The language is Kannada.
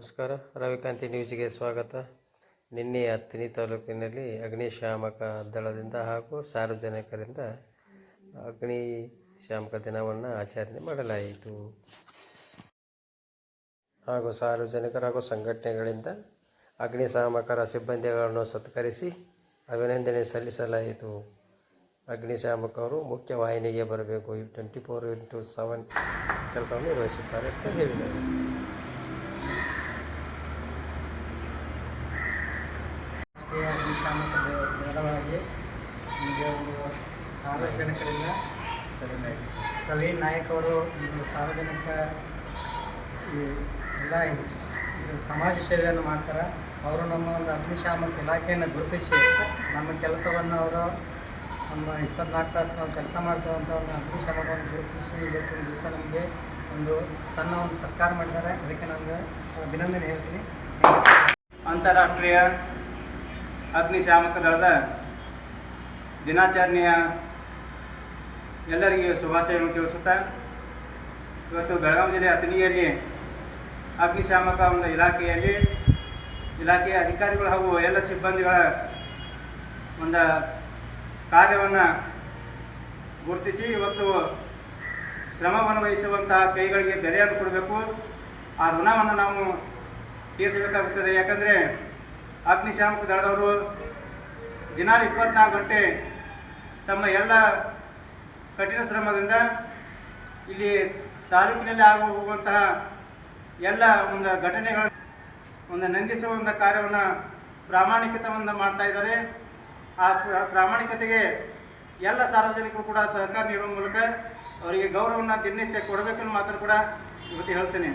ನಮಸ್ಕಾರ. ರವಿಕಾಂತಿ ನ್ಯೂಸ್ಗೆ ಸ್ವಾಗತ. ನಿನ್ನೆ ಹತ್ತನಿ ತಾಲೂಕಿನಲ್ಲಿ ಅಗ್ನಿಶಾಮಕ ದಳದಿಂದ ಹಾಗೂ ಸಾರ್ವಜನಿಕರಿಂದ ಅಗ್ನಿಶಾಮಕ ದಿನವನ್ನು ಆಚರಣೆ ಮಾಡಲಾಯಿತು. ಹಾಗೂ ಸಾರ್ವಜನಿಕರು ಹಾಗೂ ಸಂಘಟನೆಗಳಿಂದ ಅಗ್ನಿಶಾಮಕರ ಸಿಬ್ಬಂದಿಗಳನ್ನು ಸತ್ಕರಿಸಿ ಅಭಿನಂದನೆ ಸಲ್ಲಿಸಲಾಯಿತು. ಅಗ್ನಿಶಾಮಕರು ಮುಖ್ಯ ವಾಹಿನಿಗೆ ಬರಬೇಕು, 24/7 ಕೆಲಸವನ್ನು ನಿರ್ವಹಿಸುತ್ತಾರೆ ಅಂತ ಹೇಳಿದರು. ಅಗ್ನಿಶಾಮಕ ದಳವಾಗಿ ನಿಮಗೆ ಒಂದು ಸಾರ್ವಜನಿಕರಿಂದ ಪ್ರವೀಣ್ ನಾಯಕ್ ಅವರು ಒಂದು ಸಾರ್ವಜನಿಕ ಎಲ್ಲ ಸಮಾಜ ಸೇವೆಯನ್ನು ಮಾಡ್ತಾರೆ. ಅವರು ನಮ್ಮ ಒಂದು ಅಗ್ನಿಶಾಮಕ ಇಲಾಖೆಯನ್ನು ಗುರುತಿಸಿ ನಮ್ಮ ಕೆಲಸವನ್ನು ಅವರು ನಮ್ಮ 24 ತಾಸು ನಾವು ಕೆಲಸ ಮಾಡ್ತೇವಂಥ ಒಂದು ಅಗ್ನಿಶಾಮಕವನ್ನು ಗುರುತಿಸಿ ಇವತ್ತಿನ ದಿವಸ ನಮಗೆ ಒಂದು ಸಣ್ಣ ಒಂದು ಸತ್ಕಾರ ಮಾಡಿದ್ದಾರೆ. ಅದಕ್ಕೆ ನಮಗೆ ಅಭಿನಂದನೆ ಹೇಳ್ತೀನಿ. ಅಂತಾರಾಷ್ಟ್ರೀಯ ಅಗ್ನಿಶಾಮಕ ದಳದ ದಿನಾಚರಣೆಯ ಎಲ್ಲರಿಗೆ ಶುಭಾಶಯವನ್ನು ತಿಳಿಸುತ್ತಾ, ಇವತ್ತು ಬೆಳಗಾವಿ ಜಿಲ್ಲೆ ಅಥಣಿಯಲ್ಲಿ ಅಗ್ನಿಶಾಮಕ ಒಂದು ಇಲಾಖೆಯ ಅಧಿಕಾರಿಗಳು ಹಾಗೂ ಎಲ್ಲ ಸಿಬ್ಬಂದಿಗಳ ಒಂದು ಕಾರ್ಯವನ್ನು ಗುರುತಿಸಿ ಇವತ್ತು ಶ್ರಮವನ್ನು ವಹಿಸುವಂತಹ ಕೈಗಳಿಗೆ ಬೆಲೆಯನ್ನು ಕೊಡಬೇಕು. ಆ ಋಣವನ್ನು ನಾವು ತೀರಿಸಬೇಕಾಗುತ್ತದೆ. ಯಾಕಂದರೆ ಅಗ್ನಿಶಾಮಕ ದಳದವರು ದಿನಾಲು 24 ಗಂಟೆ ತಮ್ಮ ಎಲ್ಲ ಕಠಿಣ ಶ್ರಮದಿಂದ ಇಲ್ಲಿ ತಾಲೂಕಿನಲ್ಲಿ ಹೋಗುವಂತಹ ಎಲ್ಲ ಒಂದು ಘಟನೆಗಳ ಒಂದು ನಂದಿಸುವಂಥ ಕಾರ್ಯವನ್ನು ಪ್ರಾಮಾಣಿಕತೆಯಿಂದ ಮಾಡ್ತಾ ಇದ್ದಾರೆ. ಆ ಪ್ರಾಮಾಣಿಕತೆಗೆ ಎಲ್ಲ ಸಾರ್ವಜನಿಕರು ಕೂಡ ಸಹಕಾರ ನೀಡುವ ಮೂಲಕ ಅವರಿಗೆ ಗೌರವವನ್ನು ದಿನನಿತ್ಯ ಕೊಡಬೇಕನ್ನೋ ಮಾತನ್ನು ಕೂಡ ಇವತ್ತು ಹೇಳ್ತೇನೆ.